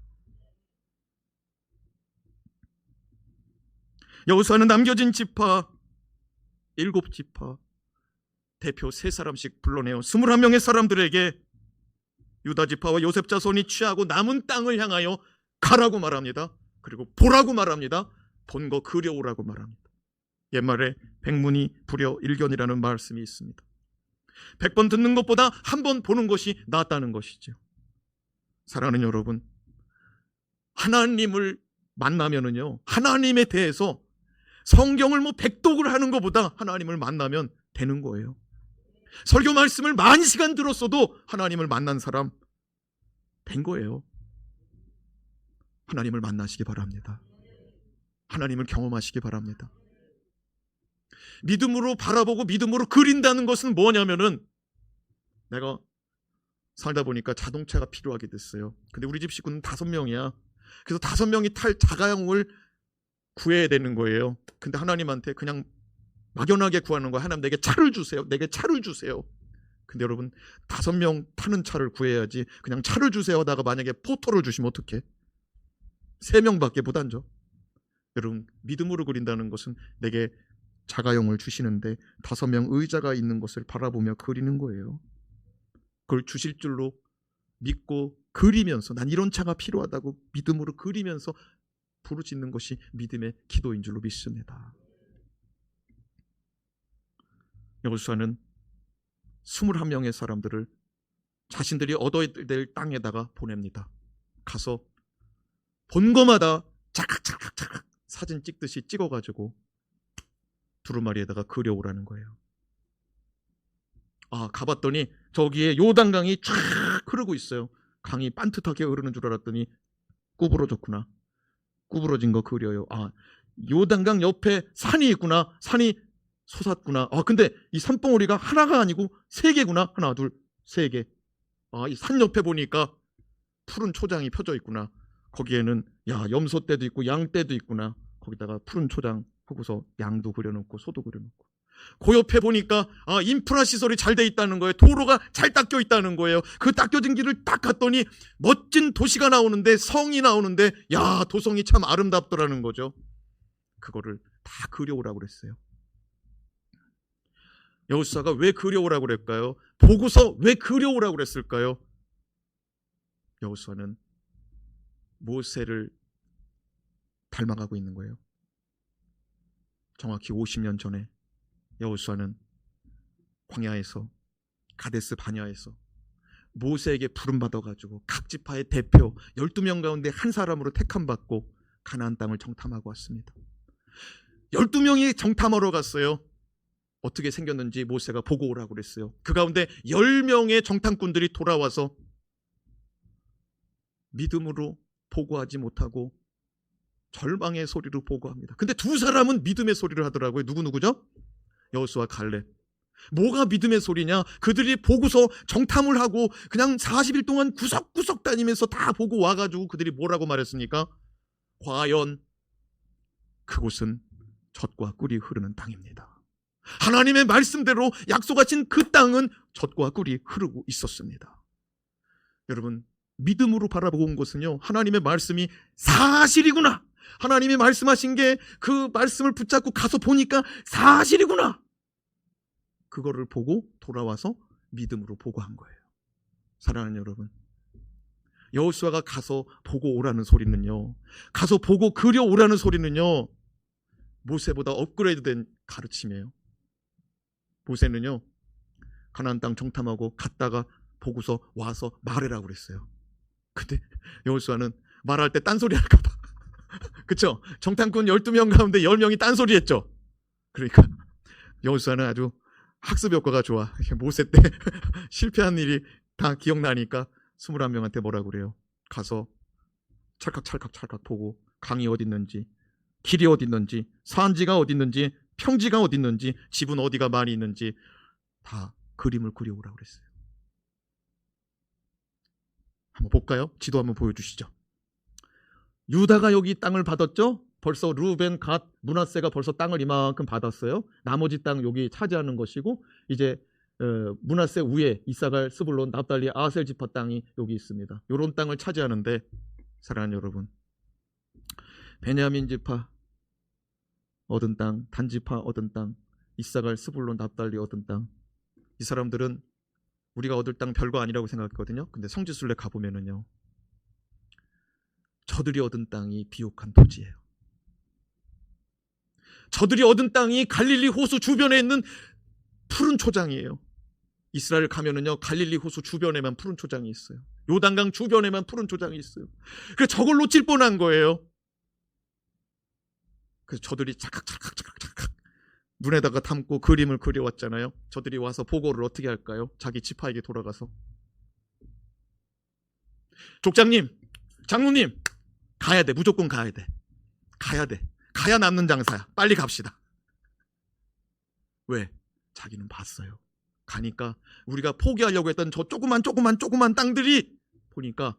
[SPEAKER 1] 여호수아는 남겨진 지파 7지파 대표 3사람씩 불러내어 21명의 사람들에게 유다 지파와 요셉 자손이 취하고 남은 땅을 향하여 가라고 말합니다. 그리고 보라고 말합니다. 본 거 그려오라고 말합니다. 옛말에 백문이 불여일견이라는 말씀이 있습니다. 100번 듣는 것보다 한 번 보는 것이 낫다는 것이죠. 사랑하는 여러분, 하나님을 만나면은요, 하나님에 대해서 성경을 백독을 하는 것보다 하나님을 만나면 되는 거예요. 설교 말씀을 많은 시간 들었어도 하나님을 만난 사람 된 거예요. 하나님을 만나시기 바랍니다. 하나님을 경험하시기 바랍니다. 믿음으로 바라보고 믿음으로 그린다는 것은 뭐냐면은, 내가 살다 보니까 자동차가 필요하게 됐어요. 근데 우리 집 식구는 5명이야. 그래서 5명이 탈 자가용을 구해야 되는 거예요. 근데 하나님한테 그냥 막연하게 구하는 거야. 하나님 내게 차를 주세요. 내게 차를 주세요. 근데 여러분 5명 타는 차를 구해야지 그냥 차를 주세요 하다가 만약에 포토를 주시면 어떡해? 3명밖에 못 앉아. 여러분 믿음으로 그린다는 것은 내게 자가용을 주시는데 5명 의자가 있는 것을 바라보며 그리는 거예요. 그걸 주실 줄로 믿고 그리면서 난 이런 차가 필요하다고 믿음으로 그리면서 부르짖는 것이 믿음의 기도인 줄로 믿습니다. 여호수아는 21명의 사람들을 자신들이 얻어야 될 땅에다가 보냅니다. 가서 본 거마다 찰칵 사진 찍듯이 찍어가지고 두루마리에다가 그려오라는 거예요. 가봤더니 저기에 요단강이 쫙 흐르고 있어요. 강이 반듯하게 흐르는 줄 알았더니 구부러졌구나. 구부러진 거 그려요. 요단강 옆에 산이 있구나. 산이 솟았구나. 근데 이 산봉우리가 하나가 아니고 세 개구나. 하나, 둘, 세 개. 이 산 옆에 보니까 푸른 초장이 펴져 있구나. 거기에는 염소떼도 있고 양떼도 있구나. 거기다가 푸른 초장 하고서 양도 그려놓고 소도 그려놓고. 그 옆에 보니까 인프라 시설이 잘 돼 있다는 거예요. 도로가 잘 닦여 있다는 거예요. 그 닦여진 길을 딱 갔더니 멋진 도시가 나오는데, 성이 나오는데, 도성이 참 아름답더라는 거죠. 그거를 다 그려오라고 그랬어요. 여호수아가 왜 그려오라고 그랬을까요? 보고서 왜 그려오라고 그랬을까요? 여호수아는 모세를 닮아가고 있는 거예요. 정확히 50년 전에 여호수아는 광야에서, 가데스 바냐에서 모세에게 부름받아가지고 각 지파의 대표 12명 가운데 한 사람으로 택함받고 가나안 땅을 정탐하고 왔습니다. 12명이 정탐하러 갔어요. 어떻게 생겼는지 모세가 보고 오라고 그랬어요. 그 가운데 10명의 정탐꾼들이 돌아와서 믿음으로 보고하지 못하고 절망의 소리로 보고합니다. 근데 두 사람은 믿음의 소리를 하더라고요. 누구죠? 여호수아, 갈렙. 뭐가 믿음의 소리냐? 그들이 보고서 정탐을 하고 그냥 40일 동안 구석구석 다니면서 다 보고 와가지고 그들이 뭐라고 말했습니까? 과연 그곳은 젖과 꿀이 흐르는 땅입니다. 하나님의 말씀대로 약속하신 그 땅은 젖과 꿀이 흐르고 있었습니다. 여러분, 믿음으로 바라보고 온 것은요, 하나님의 말씀이 사실이구나, 하나님이 말씀하신 게 그 말씀을 붙잡고 가서 보니까 사실이구나, 그거를 보고 돌아와서 믿음으로 보고한 거예요. 사랑하는 여러분, 여호수아가 가서 보고 오라는 소리는요, 가서 보고 그려오라는 소리는요, 모세보다 업그레이드된 가르침이에요. 모세는요, 가나안 땅 정탐하고 갔다가 보고서 와서 말해라고 그랬어요. 근데 여호수아는 말할 때 딴소리 할까 봐. 그쵸? 정탐꾼 12명 가운데 10명이 딴소리 했죠. 그러니까 여호수아는 아주 학습 효과가 좋아. 모세 때 실패한 일이 다 기억나니까 21명한테 뭐라고 그래요? 가서 찰칵 보고 강이 어디 있는지, 길이 어디 있는지, 산지가 어디 있는지, 평지가 어디 있는지, 집은 어디가 많이 있는지 다 그림을 그려오라고 그랬어요. 한번 볼까요? 지도 한번 보여주시죠. 유다가 여기 땅을 받았죠? 벌써 루벤, 갓, 므낫세가 벌써 땅을 이만큼 받았어요. 나머지 땅 여기 차지하는 것이고, 이제 므낫세 위에 이사갈, 스불론, 납달리, 아셀 지파 땅이 여기 있습니다. 이런 땅을 차지하는데, 사랑하는 여러분, 베냐민 지파 얻은 땅, 단 지파 얻은 땅, 이사갈, 스불론, 납달리 얻은 땅, 이 사람들은 우리가 얻을 땅 별거 아니라고 생각했거든요. 근데 성지순례 가보면은요, 저들이 얻은 땅이 비옥한 토지예요. 저들이 얻은 땅이 갈릴리 호수 주변에 있는 푸른 초장이에요. 이스라엘 가면은요, 갈릴리 호수 주변에만 푸른 초장이 있어요. 요단강 주변에만 푸른 초장이 있어요. 그래서 저걸 놓칠 뻔한 거예요. 그래서 저들이 착각 눈에다가 담고 그림을 그려왔잖아요. 저들이 와서 보고를 어떻게 할까요? 자기 지파에게 돌아가서, 족장님, 장로님, 가야 돼. 무조건 가야 돼. 가야 남는 장사야. 빨리 갑시다. 왜? 자기는 봤어요. 가니까 우리가 포기하려고 했던 저 조그만 땅들이 보니까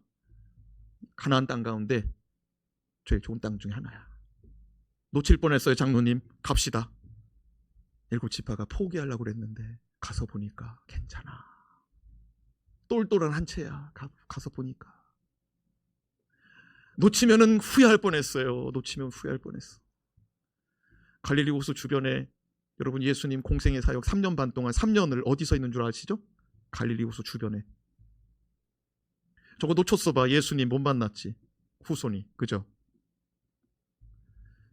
[SPEAKER 1] 가나안 땅 가운데 제일 좋은 땅 중에 하나야. 놓칠 뻔했어요. 장로님, 갑시다. 7지파가 포기하려고 그랬는데 가서 보니까 괜찮아. 똘똘한 한 채야. 가서 보니까. 놓치면은 후회할 뻔했어요. 놓치면 후회할 뻔했어. 갈릴리 호수 주변에, 여러분, 예수님 공생의 사역 3년 반 동안 3년을 어디서 있는 줄 아시죠? 갈릴리 호수 주변에. 저거 놓쳤어 봐. 예수님 못 만났지. 후손이. 그죠?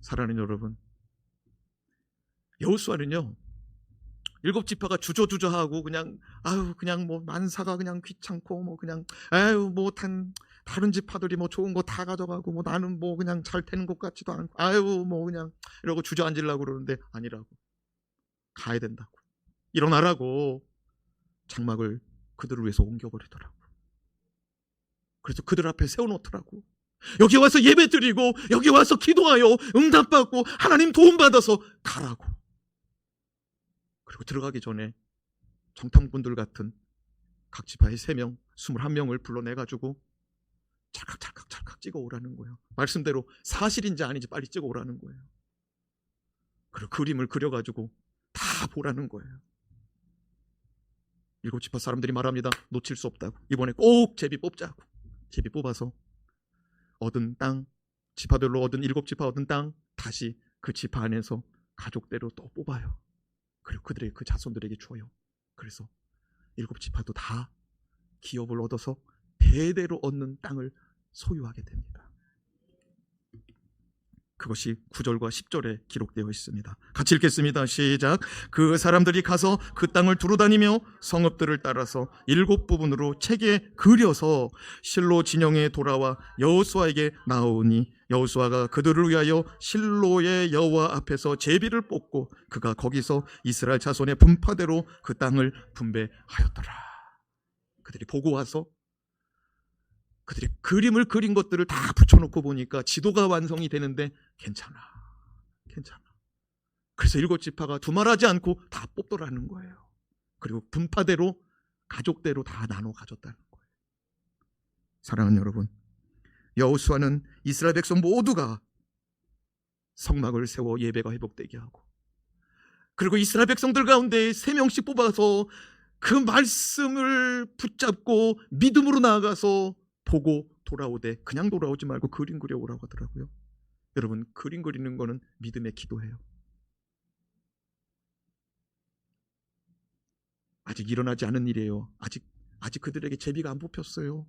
[SPEAKER 1] 사랑하는 여러분, 여호수아는요, 일곱 지파가 주저주저하고 그냥 그냥 뭐 만사가 그냥 귀찮고 뭐 그냥 뭐 다른 지파들이 뭐 좋은 거 다 가져가고 뭐 나는 뭐 그냥 잘 되는 것 같지도 않고 뭐 그냥 이러고 주저앉으려고 그러는데 아니라고. 가야 된다고. 일어나라고 장막을 그들을 위해서 옮겨버리더라고. 그래서 그들 앞에 세워놓더라고. 여기 와서 예배 드리고 여기 와서 기도하여 응답받고 하나님 도움받아서 가라고. 그리고 들어가기 전에 정탐꾼들 같은 각 지파의 3명, 21명을 불러내가지고 찰칵 찍어오라는 거예요. 말씀대로 사실인지 아닌지 빨리 찍어오라는 거예요. 그리고 그림을 그려가지고 다 보라는 거예요. 7지파 사람들이 말합니다. 놓칠 수 없다고. 이번에 꼭 제비 뽑자고. 제비 뽑아서 얻은 땅, 지파별로 얻은 7지파 얻은 땅 다시 그 지파 안에서 가족대로 또 뽑아요. 그리고 그들의 그 자손들에게 줘요. 그래서 7지파도 다 기업을 얻어서 대대로 얻는 땅을 소유하게 됩니다. 그것이 9절과 10절에 기록되어 있습니다. 같이 읽겠습니다. 시작. 그 사람들이 가서 그 땅을 두루다니며 성읍들을 따라서 7부분으로 책에 그려서 실로 진영에 돌아와 여호수아에게 나오니 여호수아가 그들을 위하여 실로의 여호와 앞에서 제비를 뽑고 그가 거기서 이스라엘 자손의 분파대로 그 땅을 분배하였더라. 그들이 보고 와서 그들이 그림을 그린 것들을 다 붙여놓고 보니까 지도가 완성이 되는데 괜찮아. 그래서 7지파가 두말하지 않고 다 뽑더라는 거예요. 그리고 분파대로 가족대로 다 나눠 가졌다는 거예요. 사랑하는 여러분, 여호수아는 이스라엘 백성 모두가 성막을 세워 예배가 회복되게 하고, 그리고 이스라엘 백성들 가운데 3명씩 뽑아서 그 말씀을 붙잡고 믿음으로 나아가서 보고 돌아오되 그냥 돌아오지 말고 그림 그려오라고 하더라고요. 여러분, 그림 그리는 거는 믿음의 기도예요. 아직 일어나지 않은 일이에요. 아직 그들에게 제비가 안 뽑혔어요.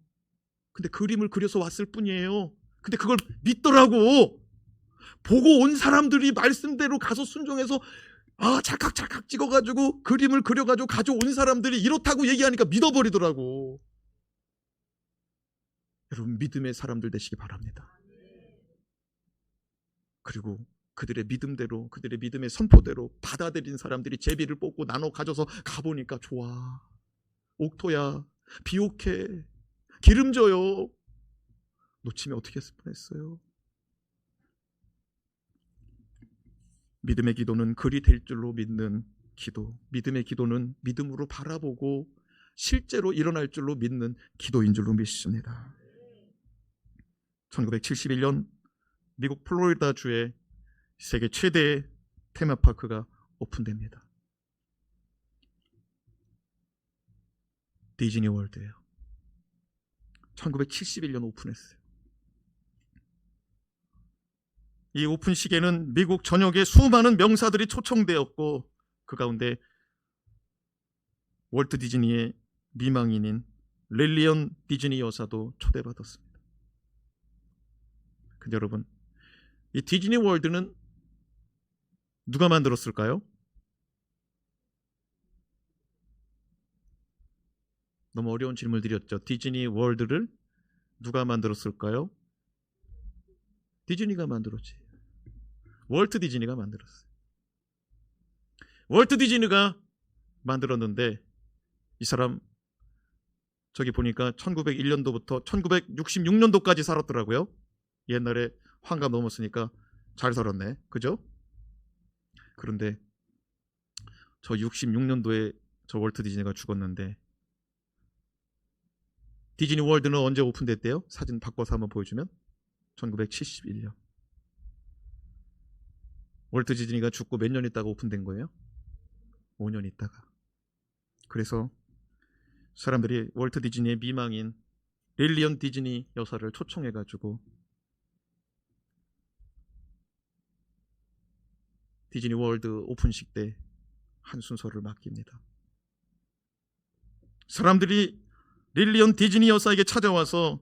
[SPEAKER 1] 근데 그림을 그려서 왔을 뿐이에요. 근데 그걸 믿더라고. 보고 온 사람들이 말씀대로 가서 순종해서 찰칵 찍어가지고 그림을 그려가지고 가져온 사람들이 이렇다고 얘기하니까 믿어버리더라고. 여러분, 믿음의 사람들 되시기 바랍니다. 그리고 그들의 믿음대로, 그들의 믿음의 선포대로 받아들인 사람들이 제비를 뽑고 나눠 가져서 가보니까 좋아. 옥토야, 비옥해, 기름져요. 놓치면 어떻게 했을 뻔했어요. 믿음의 기도는 글이 될 줄로 믿는 기도, 믿음의 기도는 믿음으로 바라보고 실제로 일어날 줄로 믿는 기도인 줄로 믿습니다. 1971년 미국 플로리다 주에 세계 최대의 테마파크가 오픈됩니다. 디즈니 월드예요. 1971년 오픈했어요. 이 오픈식에는 미국 전역의 수많은 명사들이 초청되었고, 그 가운데 월트 디즈니의 미망인인 릴리언 디즈니 여사도 초대받았습니다. 근데 여러분, 이 디즈니 월드는 누가 만들었을까요? 너무 어려운 질문을 드렸죠. 디즈니 월드를 누가 만들었을까요? 디즈니가 만들었지. 월트 디즈니가 만들었어요. 월트 디즈니가 만들었는데 이 사람 저기 보니까 1901년도부터 1966년도까지 살았더라고요. 옛날에 환갑 넘었으니까 잘 살았네. 그죠? 그런데 저 66년도에 저 월트 디즈니가 죽었는데, 디즈니 월드는 언제 오픈됐대요? 사진 바꿔서 한번 보여주면 1971년. 월트 디즈니가 죽고 몇 년 있다가 오픈된 거예요? 5년 있다가. 그래서 사람들이 월트 디즈니의 미망인 릴리언 디즈니 여사를 초청해가지고 디즈니 월드 오픈식 때 한 순서를 맡깁니다. 사람들이 릴리언 디즈니 여사에게 찾아와서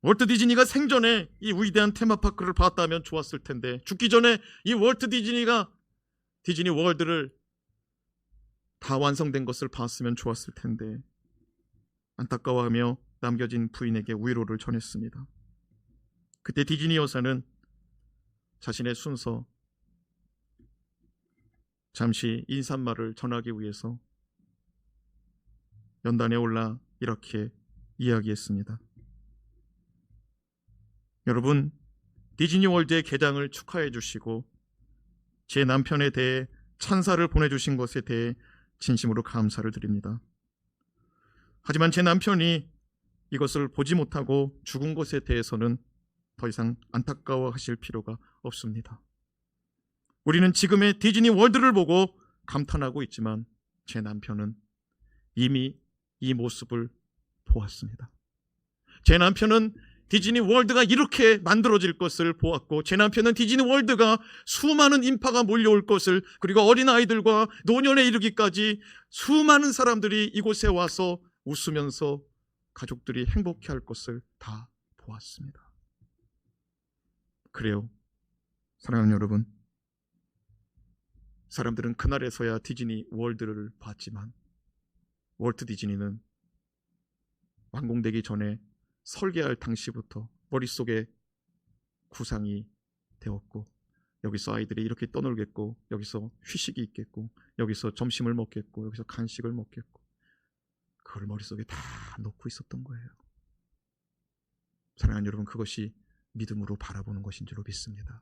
[SPEAKER 1] 월트 디즈니가 생전에 이 위대한 테마파크를 봤다면 좋았을 텐데, 죽기 전에 이 월트 디즈니가 디즈니 월드를 다 완성된 것을 봤으면 좋았을 텐데 안타까워하며 남겨진 부인에게 위로를 전했습니다. 그때 디즈니 여사는 자신의 순서, 잠시 인사말을 전하기 위해서 연단에 올라 이렇게 이야기했습니다. 여러분, 디즈니월드의 개장을 축하해 주시고 제 남편에 대해 찬사를 보내주신 것에 대해 진심으로 감사를 드립니다. 하지만 제 남편이 이것을 보지 못하고 죽은 것에 대해서는 더 이상 안타까워하실 필요가 없습니다. 우리는 지금의 디즈니 월드를 보고 감탄하고 있지만 제 남편은 이미 이 모습을 보았습니다. 제 남편은 디즈니 월드가 이렇게 만들어질 것을 보았고, 제 남편은 디즈니 월드가 수많은 인파가 몰려올 것을, 그리고 어린아이들과 노년에 이르기까지 수많은 사람들이 이곳에 와서 웃으면서 가족들이 행복해할 것을 다 보았습니다. 그래요, 사랑하는 여러분, 사람들은 그날에서야 디즈니 월드를 봤지만 월트 디즈니는 완공되기 전에 설계할 당시부터 머릿속에 구상이 되었고, 여기서 아이들이 이렇게 떠놀겠고, 여기서 휴식이 있겠고, 여기서 점심을 먹겠고, 여기서 간식을 먹겠고, 그걸 머릿속에 다 놓고 있었던 거예요. 사랑하는 여러분, 그것이 믿음으로 바라보는 것인 줄로 믿습니다.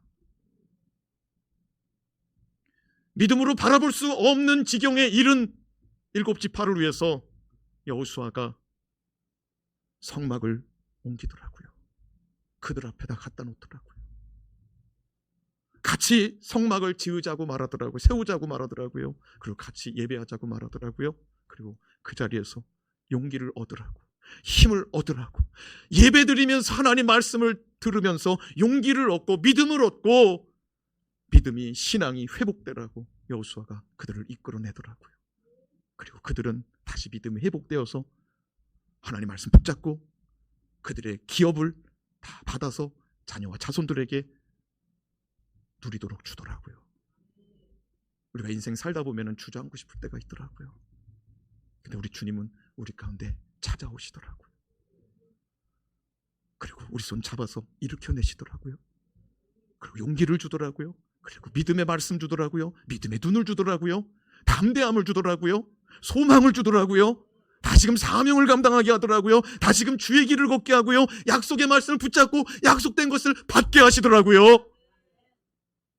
[SPEAKER 1] 믿음으로 바라볼 수 없는 지경에 이른 일곱 지파를 위해서 여호수아가 성막을 옮기더라고요. 그들 앞에다 갖다 놓더라고요. 같이 성막을 지으자고 말하더라고요. 세우자고 말하더라고요. 그리고 같이 예배하자고 말하더라고요. 그리고 그 자리에서 용기를 얻으라고, 힘을 얻으라고, 예배드리면서 하나님 말씀을 들으면서 용기를 얻고 믿음을 얻고 믿음이, 신앙이 회복되라고 여호수아가 그들을 이끌어내더라고요. 그리고 그들은 다시 믿음이 회복되어서 하나님 말씀 붙잡고 그들의 기업을 다 받아서 자녀와 자손들에게 누리도록 주더라고요. 우리가 인생 살다 보면 주저앉고 싶을 때가 있더라고요. 근데 우리 주님은 우리 가운데 찾아오시더라고요. 그리고 우리 손 잡아서 일으켜내시더라고요. 그리고 용기를 주더라고요. 그리고 믿음의 말씀 주더라고요. 믿음의 눈을 주더라고요. 담대함을 주더라고요. 소망을 주더라고요. 다시금 사명을 감당하게 하더라고요. 다시금 주의 길을 걷게 하고요. 약속의 말씀을 붙잡고 약속된 것을 받게 하시더라고요.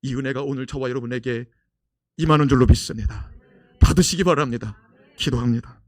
[SPEAKER 1] 이 은혜가 오늘 저와 여러분에게 임하는 줄로 믿습니다. 받으시기 바랍니다. 기도합니다.